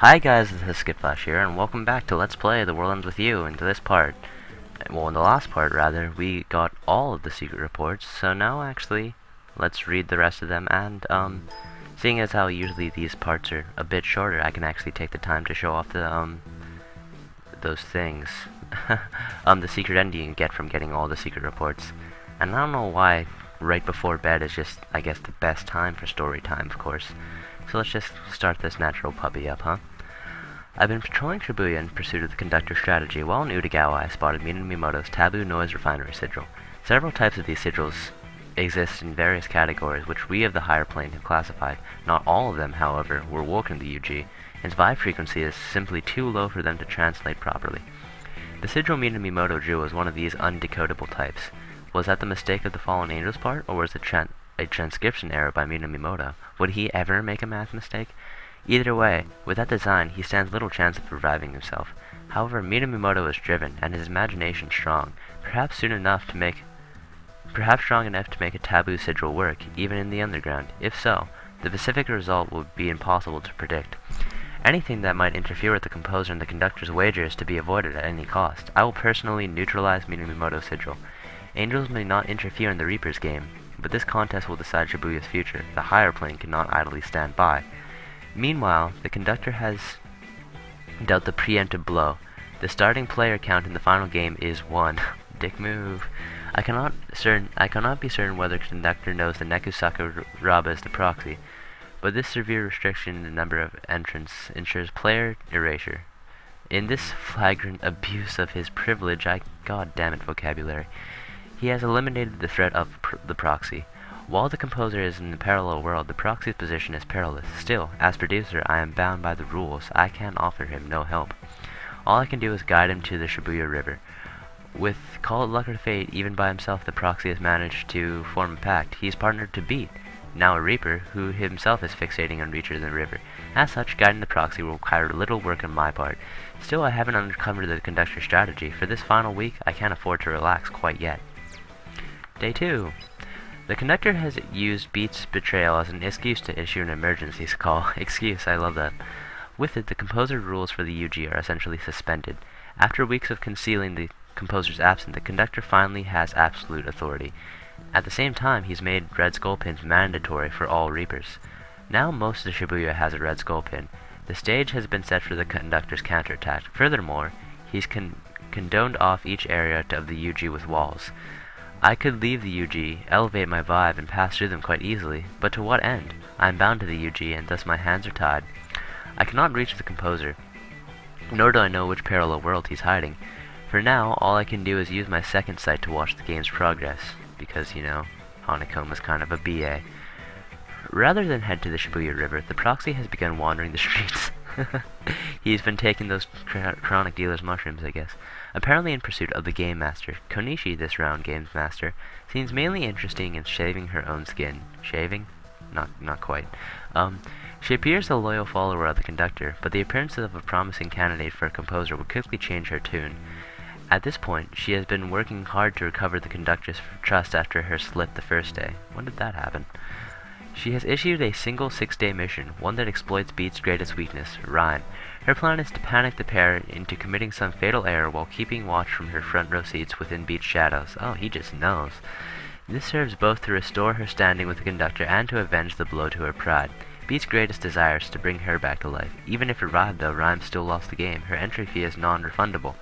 Hi guys, this is skittflash here, and welcome back to Let's Play The World Ends With You. In the last part rather, we got all of the secret reports, so now actually, let's read the rest of them, and seeing as how usually these parts are a bit shorter, I can actually take the time to show off the, those things. The secret ending you get from getting all the secret reports. And I don't know why right before bed is just, I guess, the best time for story time, of course. So let's just start this natural puppy up, huh? I've been patrolling Shibuya in pursuit of the conductor's strategy. While in Utagawa, I spotted Minamimoto's Taboo Noise Refinery sigil. Several types of these sigils exist in various categories, which we of the higher plane have classified. Not all of them, however, were woken to the UG. Its vibe frequency is simply too low for them to translate properly. The sigil Minamimoto drew was one of these undecodable types. Was that the mistake of the fallen angel's part, or was it a transcription error by Minamimoto? Would he ever make a math mistake? Either way, with that design, he stands little chance of reviving himself. However, Minamimoto is driven, and his imagination strong, perhaps strong enough to make a taboo sigil work, even in the underground. If so, the specific result would be impossible to predict. Anything that might interfere with the composer and the conductor's wager is to be avoided at any cost. I will personally neutralize Minamimoto's sigil. Angels may not interfere in the Reaper's game, but this contest will decide Shibuya's future. The higher plane cannot idly stand by. Meanwhile, the conductor has dealt the preemptive blow. The starting player count in the final game is 1. Dick move. I cannot be certain whether the conductor knows the Nekusaka Raba is the proxy, but this severe restriction in the number of entrants ensures player erasure. In this flagrant abuse of his privilege, God damn it, vocabulary, he has eliminated the threat of the proxy. While the composer is in the parallel world, the proxy's position is perilous. Still, as producer, I am bound by the rules. I can't offer him no help. All I can do is guide him to the Shibuya River. With call it luck or fate, even by himself, the proxy has managed to form a pact. He's partnered to Beat, now a Reaper, who himself is fixating on reaches in the river. As such, guiding the proxy will require little work on my part. Still, I haven't uncovered the conductor's strategy. For this final week, I can't afford to relax quite yet. Day 2. The conductor has used Beat's betrayal as an excuse to issue an emergency call. Excuse, I love that. With it, the composer rules for the UG are essentially suspended. After weeks of concealing the composer's absence, the conductor finally has absolute authority. At the same time, he's made red skull pins mandatory for all Reapers. Now most of Shibuya has a red skull pin. The stage has been set for the conductor's counterattack. Furthermore, he's condoned off each area of the UG with walls. I could leave the UG, elevate my vibe, and pass through them quite easily, but to what end? I am bound to the UG, and thus my hands are tied. I cannot reach the composer, nor do I know which parallel world he's hiding. For now, all I can do is use my second sight to watch the game's progress, because, you know, Hanakoma's kind of a BA. Rather than head to the Shibuya River, the proxy has begun wandering the streets. He's been taking those chronic dealer's mushrooms, I guess. Apparently in pursuit of the Game Master. Konishi, this round Games Master, seems mainly interested in shaving her own skin. Shaving? Not quite. She appears a loyal follower of the conductor, but the appearance of a promising candidate for a composer would quickly change her tune. At this point, she has been working hard to recover the conductor's trust after her slip the first day. When did that happen? She has issued a single 6-day mission, one that exploits Beat's greatest weakness, rhyme. Her plan is to panic the pair into committing some fatal error while keeping watch from her front row seats within Beat's shadows. Oh, he just knows. This serves both to restore her standing with the conductor and to avenge the blow to her pride. Beat's greatest desire is to bring her back to life. Even if revived, though, Rhyme still lost the game. Her entry fee is non-refundable.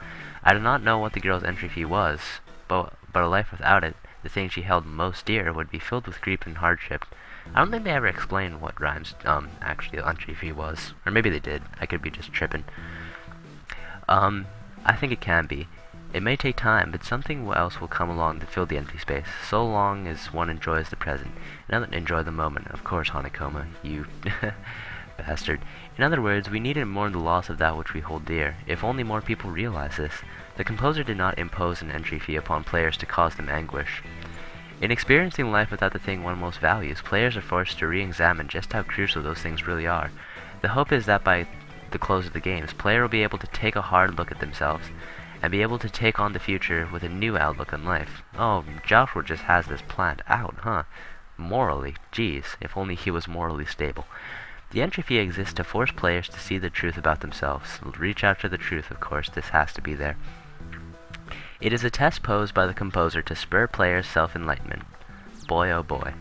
I do not know what the girl's entry fee was, but a life without it, the thing she held most dear, would be filled with grief and hardship. I don't think they ever explained what Rhyme's actually entry fee was. Or maybe they did. I could be just tripping. I think it can be. It may take time, but something else will come along to fill the empty space, so long as one enjoys the present. And enjoy the moment. Of course, Hanakoma, you bastard. In other words, we need to mourn the loss of that which we hold dear. If only more people realize this. The composer did not impose an entry fee upon players to cause them anguish. In experiencing life without the thing one most values, players are forced to re-examine just how crucial those things really are. The hope is that by the close of the games, player will be able to take a hard look at themselves, and be able to take on the future with a new outlook on life. Oh, Joshua just has this planned out, huh? Morally, geez, if only he was morally stable. The entry fee exists to force players to see the truth about themselves. Reach out to the truth, of course, this has to be there. It is a test posed by the composer to spur players' self-enlightenment. Boy oh boy.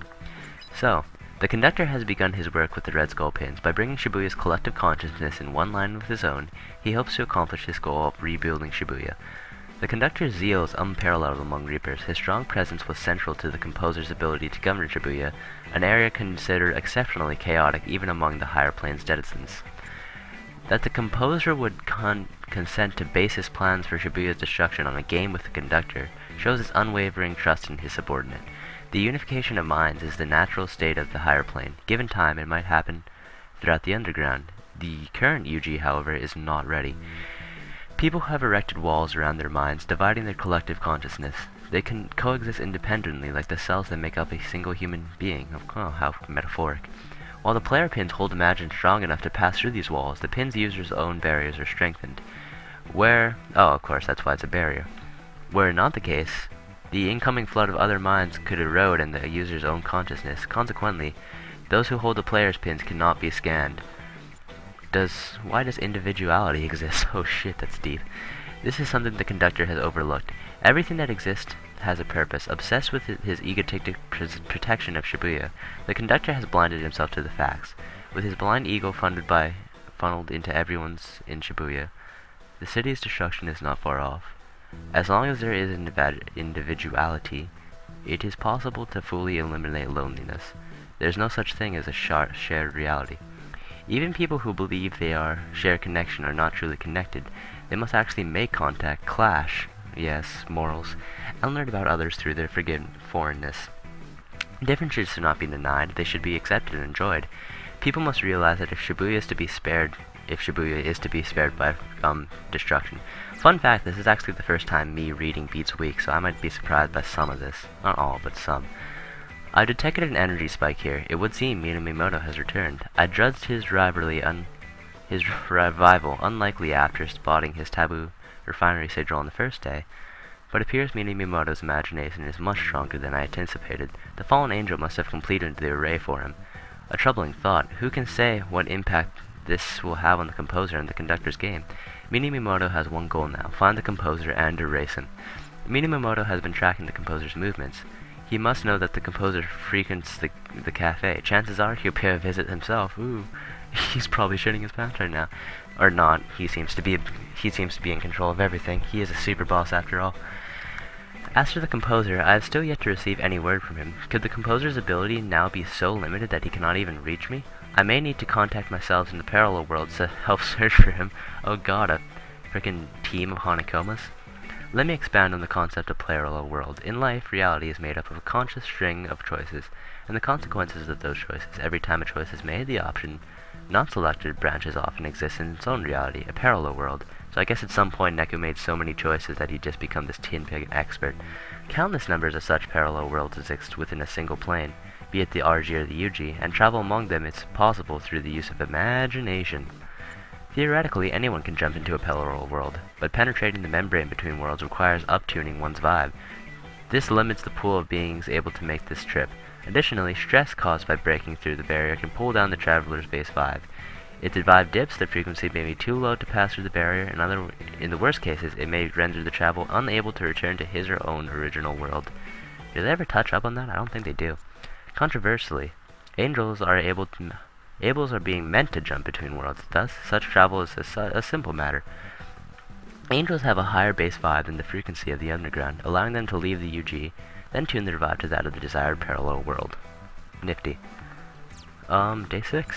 So, the conductor has begun his work with the Red Skull pins. By bringing Shibuya's collective consciousness in one line with his own, he hopes to accomplish his goal of rebuilding Shibuya. The conductor's zeal is unparalleled among Reapers. His strong presence was central to the composer's ability to govern Shibuya, an area considered exceptionally chaotic even among the higher planes denizens. That the composer would consent to base his plans for Shibuya's destruction on a game with the conductor shows his unwavering trust in his subordinate. The unification of minds is the natural state of the higher plane. Given time, it might happen throughout the underground. The current UG, however, is not ready. People have erected walls around their minds, dividing their collective consciousness. They can coexist independently like the cells that make up a single human being. Oh, how metaphoric. While the player pins hold imagined strong enough to pass through these walls, the pin's user's own barriers are strengthened. Oh, of course, that's why it's a barrier. Were not the case, the incoming flood of other minds could erode in the user's own consciousness. Consequently, those who hold the player's pins cannot be scanned. Why does individuality exist? Oh shit, that's deep. This is something the conductor has overlooked. Everything that exists has a purpose. Obsessed with his egotistic protection of Shibuya, the conductor has blinded himself to the facts. With his blind ego funneled into everyone's in Shibuya, the city's destruction is not far off. As long as there is individuality, it is possible to fully eliminate loneliness. There is no such thing as a shared reality. Even people who believe they are shared connection are not truly connected. They must actually make contact, clash, yes, morals, and learn about others through their foreignness. Differences should not be denied, they should be accepted and enjoyed. People must realize that if Shibuya is to be spared by destruction. Fun fact, this is actually the first time me reading Beats Week, so I might be surprised by some of this. Not all, but some. I detected an energy spike here. It would seem Minamimoto has returned. I judged his revival unlikely after spotting his taboo refinery sigil on the first day, but it appears Minamimoto's imagination is much stronger than I anticipated. The fallen angel must have completed the array for him. A troubling thought. Who can say what impact this will have on the composer and the conductor's game? Minamimoto has one goal now, find the composer and erase him. Minamimoto has been tracking the composer's movements. He must know that the composer frequents the cafe. Chances are he'll pay a visit himself. Ooh, he's probably shitting his pants right now. Or not. He seems to be in control of everything. He is a super boss after all. As for the composer, I have still yet to receive any word from him. Could the composer's ability now be so limited that he cannot even reach me? I may need to contact myself in the parallel world to help search for him. Oh god, a frickin' team of Honeycombas. Let me expand on the concept of parallel world. In life, reality is made up of a conscious string of choices, and the consequences of those choices. Every time a choice is made, the option not selected branches off and exists in its own reality, a parallel world. So I guess at some point Neku made so many choices that he'd just become this tin pig expert. Countless numbers of such parallel worlds exist within a single plane, be it the RG or the UG, and travel among them is possible through the use of imagination. Theoretically, anyone can jump into a parallel world, but penetrating the membrane between worlds requires uptuning one's vibe. This limits the pool of beings able to make this trip. Additionally, stress caused by breaking through the barrier can pull down the traveler's base vibe. If the vibe dips, the frequency may be too low to pass through the barrier. In the worst cases, it may render the traveler unable to return to his or own original world. Do they ever touch up on that? I don't think they do. Controversially, angels are being meant to jump between worlds. Thus, such travel is a simple matter. Angels have a higher base vibe than the frequency of the underground, allowing them to leave the UG, then tune their vibe to that of the desired parallel world. Nifty. Day 6.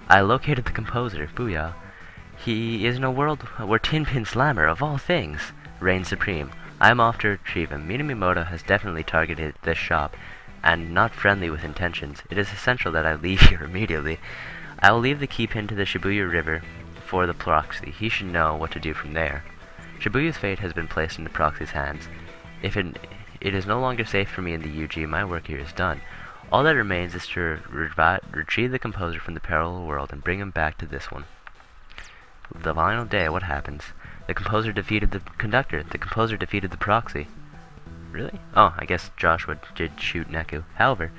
I located the composer, Booyah. He is in a world where Tinpin Slammer, of all things, reigns supreme. I am off to retrieve him. Minamimoto has definitely targeted this shop, and not friendly with intentions. It is essential that I leave here immediately. I will leave the key pin to the Shibuya River for the proxy. He should know what to do from there. Shibuya's fate has been placed in the proxy's hands. If it is no longer safe for me in the UG, my work here is done. All that remains is to retrieve the composer from the parallel world and bring him back to this one. The final day, what happens? The composer defeated the conductor. The composer defeated the proxy. Really? Oh, I guess Joshua did shoot Neku. However,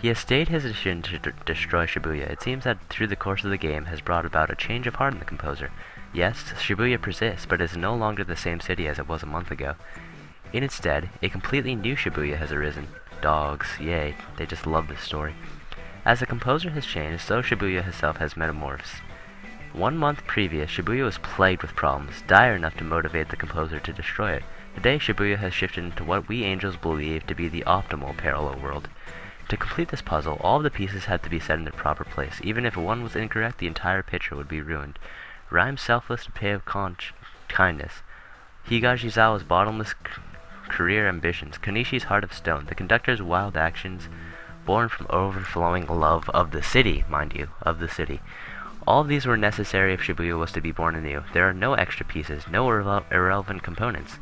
He has stayed his decision to destroy Shibuya. It seems that through the course of the game has brought about a change of heart in the composer. Yes, Shibuya persists, but is no longer the same city as it was a month ago. In its stead, a completely new Shibuya has arisen. Dogs, yay, they just love this story. As the composer has changed, so Shibuya herself has metamorphosed. 1 month previous, Shibuya was plagued with problems, dire enough to motivate the composer to destroy it. Today, Shibuya has shifted into what we angels believe to be the optimal parallel world. To complete this puzzle, all of the pieces had to be set in their proper place. Even if one was incorrect, the entire picture would be ruined. Rhyme's selfless pay of kindness. Higashizawa's bottomless career ambitions. Konishi's heart of stone. The conductor's wild actions, born from overflowing love of the city, mind you, of the city. All of these were necessary if Shibuya was to be born anew. There are no extra pieces, no irrelevant components.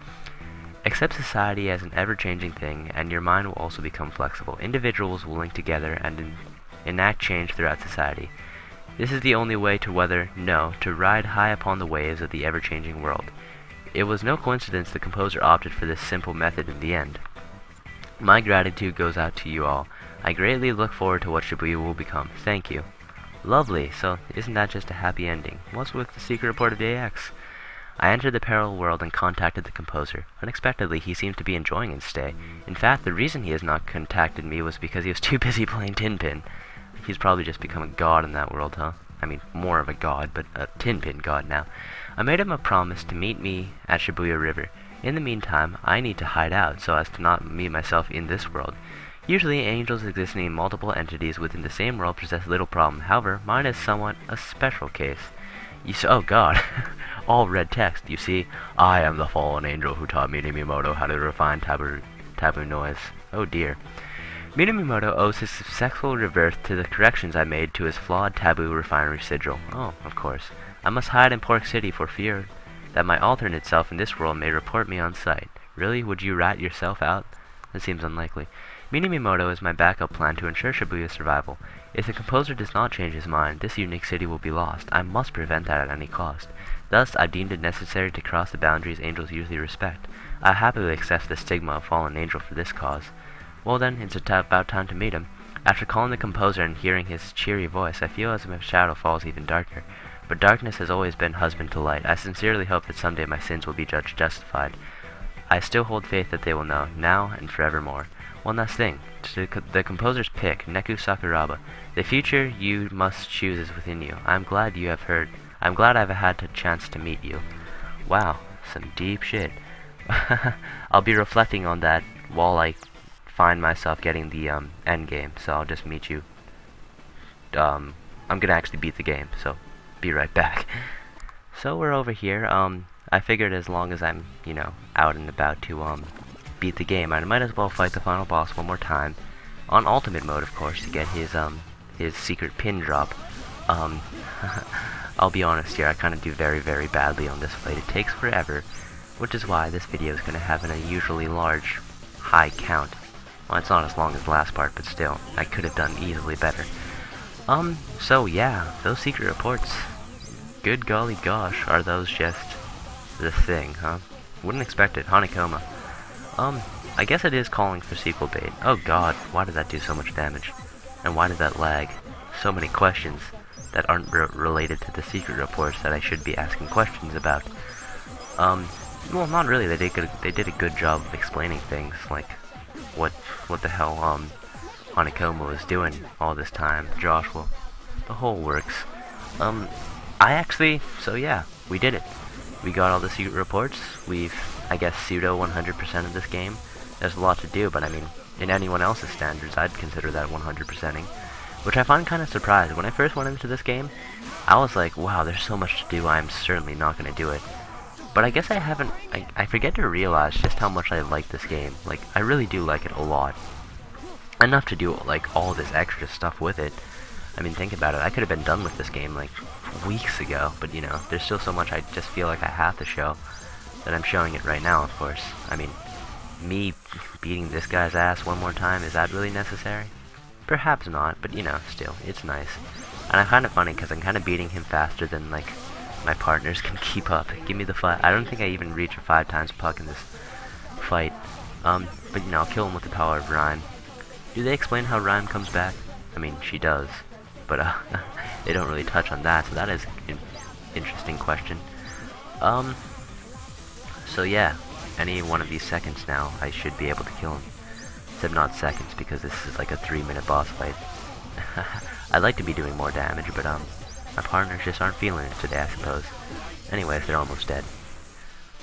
Accept society as an ever-changing thing, and your mind will also become flexible. Individuals will link together and enact change throughout society. This is the only way to to ride high upon the waves of the ever-changing world. It was no coincidence the composer opted for this simple method in the end. My gratitude goes out to you all. I greatly look forward to what Shibuya will become. Thank you. Lovely, so isn't that just a happy ending? What's with the secret report of the AX? I entered the parallel world and contacted the composer. Unexpectedly, he seemed to be enjoying his stay. In fact, the reason he has not contacted me was because he was too busy playing Tinpin. He's probably just become a god in that world, huh? I mean, more of a god, but a Tinpin god now. I made him a promise to meet me at Shibuya River. In the meantime, I need to hide out so as to not meet myself in this world. Usually, angels existing in multiple entities within the same world possess little problem. However, mine is somewhat a special case. Oh god. All red text. You see, I am the fallen angel who taught Minamimoto how to refine taboo noise. Oh dear. Minamimoto owes his successful rebirth to the corrections I made to his flawed taboo refinery sigil. Oh, of course. I must hide in Pork City for fear that my alternate self in this world may report me on sight. Really? Would you rat yourself out? That seems unlikely. Minamimoto is my backup plan to ensure Shibuya's survival. If the composer does not change his mind, this unique city will be lost. I must prevent that at any cost. Thus, I deemed it necessary to cross the boundaries angels usually respect. I happily accept the stigma of fallen angel for this cause. Well then, it's about time to meet him. After calling the composer and hearing his cheery voice, I feel as if my shadow falls even darker. But darkness has always been husband to light. I sincerely hope that someday my sins will be judged justified. I still hold faith that they will know, now and forevermore. One last thing, to the composer's pick, Neku Sakuraba. The future you must choose is within you. I'm glad I've had a chance to meet you. Wow, some deep shit. I'll be reflecting on that while I find myself getting the end game, so I'll just meet you. I'm gonna actually beat the game, so be right back. So we're over here. I figured as long as I'm, out and about to beat the game, I might as well fight the final boss one more time on ultimate mode, of course, to get his secret pin drop. I'll be honest here, I kind of do very, very badly on this fight. It takes forever, which is why this video is going to have an unusually large, high count. Well, it's not as long as the last part, but still, I could have done easily better. So yeah, those secret reports, good golly gosh, are those just the thing, huh? Wouldn't expect it. Hanekoma. I guess it is calling for sequel bait. Oh god, why did that do so much damage? And why did that lag? So many questions that aren't related to the secret reports that I should be asking questions about. Well, not really. They did a good job of explaining things, like what the hell Hanekoma was doing all this time. Joshua, the whole works. So yeah, we did it. We got all the secret reports. We've, I guess, pseudo 100% of this game. There's a lot to do, but I mean, in anyone else's standards, I'd consider that 100%ing. Which I find kind of surprised. When I first went into this game, I was like, wow, there's so much to do, I'm certainly not going to do it. But I guess I forget to realize just how much I like this game. Like, I really do like it a lot. Enough to do, like, all this extra stuff with it. I mean, think about it, I could have been done with this game, like, weeks ago. But, there's still so much I just feel like I have to show, that I'm showing it right now, of course. I mean, me beating this guy's ass one more time, is that really necessary? Perhaps not, but still, it's nice. And I'm kind of funny, because I'm kind of beating him faster than, like, my partners can keep up. Give me the fight. I don't think I even reach a 5 times puck in this fight. But I'll kill him with the power of Rhyme. Do they explain how Rhyme comes back? I mean, she does, but they don't really touch on that, so that is an interesting question. So yeah, any one of these seconds now, I should be able to kill him. Except not seconds, because this is like a 3-minute boss fight. I'd like to be doing more damage, but my partners just aren't feeling it today, I suppose. Anyways, they're almost dead.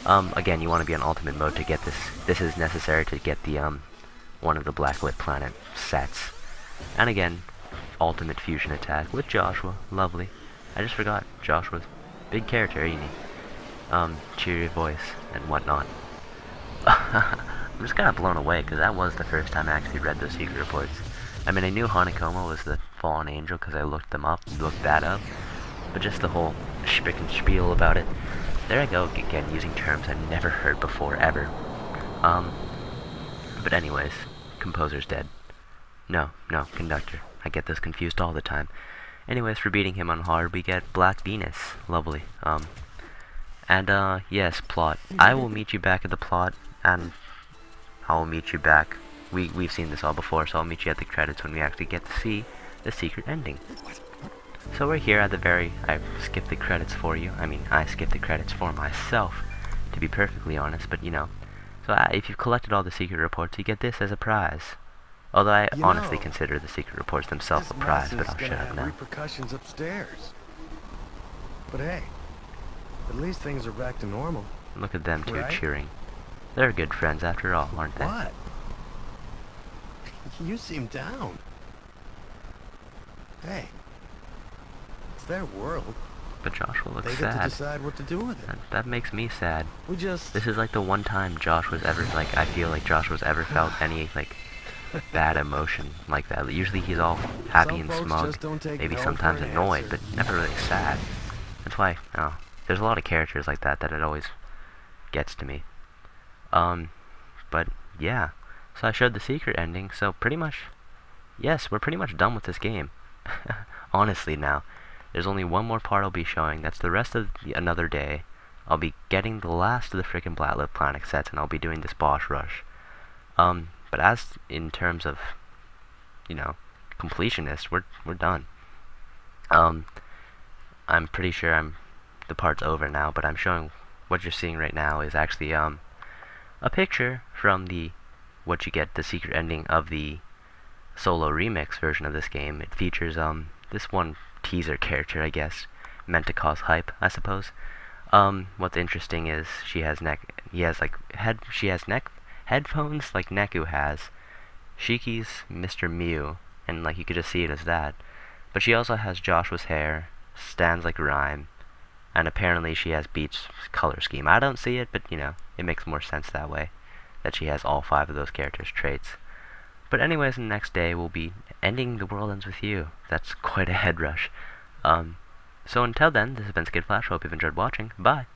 Again, you want to be on ultimate mode to get this. This is necessary to get the, one of the Blacklit Planet sets. And again, ultimate fusion attack with Joshua. Lovely. I just forgot, Joshua's big character, ain't he? Cheery voice and whatnot. I'm just kind of blown away, because that was the first time I actually read those secret reports. I mean, I knew Hanekoma was the fallen angel, because I looked that up. But just the whole spick and spiel about it. There I go, again, using terms I've never heard before, ever. But anyways, composer's dead. No, conductor. I get this confused all the time. Anyways, for beating him on hard, we get Black Venus. Lovely. Yes, plot. I will meet you back at the plot, and I will meet you back. We've seen this all before, so I'll meet you at the credits when we actually get to see the secret ending. So we're here at the very... I skipped the credits for you. I mean, I skipped the credits for myself, to be perfectly honest, but you know. So if you've collected all the secret reports, you get this as a prize. Although I honestly consider the secret reports themselves a prize, but I'll shut up now. Repercussions upstairs. But hey, at least things are back to normal. Look at them two cheering. They're good friends after all, aren't they? What? You seem down. Hey, it's their world. But Joshua looks sad. They get to decide what to do with it. That makes me sad. This is like the one time Joshua's ever, like, I feel like Joshua's ever felt any, like, bad emotion like that. Usually he's all happy and smug, maybe sometimes annoyed, but never really sad. That's why, there's a lot of characters like that it always gets to me. But yeah, so I showed the secret ending, so pretty much, yes, we're pretty much done with this game. Honestly now, there's only one more part I'll be showing, that's the rest of another day. I'll be getting the last of the freaking Blacklit Planet sets, and I'll be doing this boss rush. But as in terms of, you know, completionist, we're done. I'm pretty sure the part's over now, but I'm showing what you're seeing right now is actually a picture from the secret ending of the solo remix version of this game. It features this one teaser character, I guess, meant to cause hype, I suppose. What's interesting is she has headphones like Neku has, Shiki's Mr. Mew, and like you could just see it as that. But she also has Joshua's hair, stands like Rhyme, and apparently she has Beat's color scheme. I don't see it, but you know, it makes more sense that way, that she has all 5 of those characters' traits. But anyways, the next day we'll be ending The World Ends With You. That's quite a head rush. So until then, this has been skittflash. Hope you've enjoyed watching. Bye!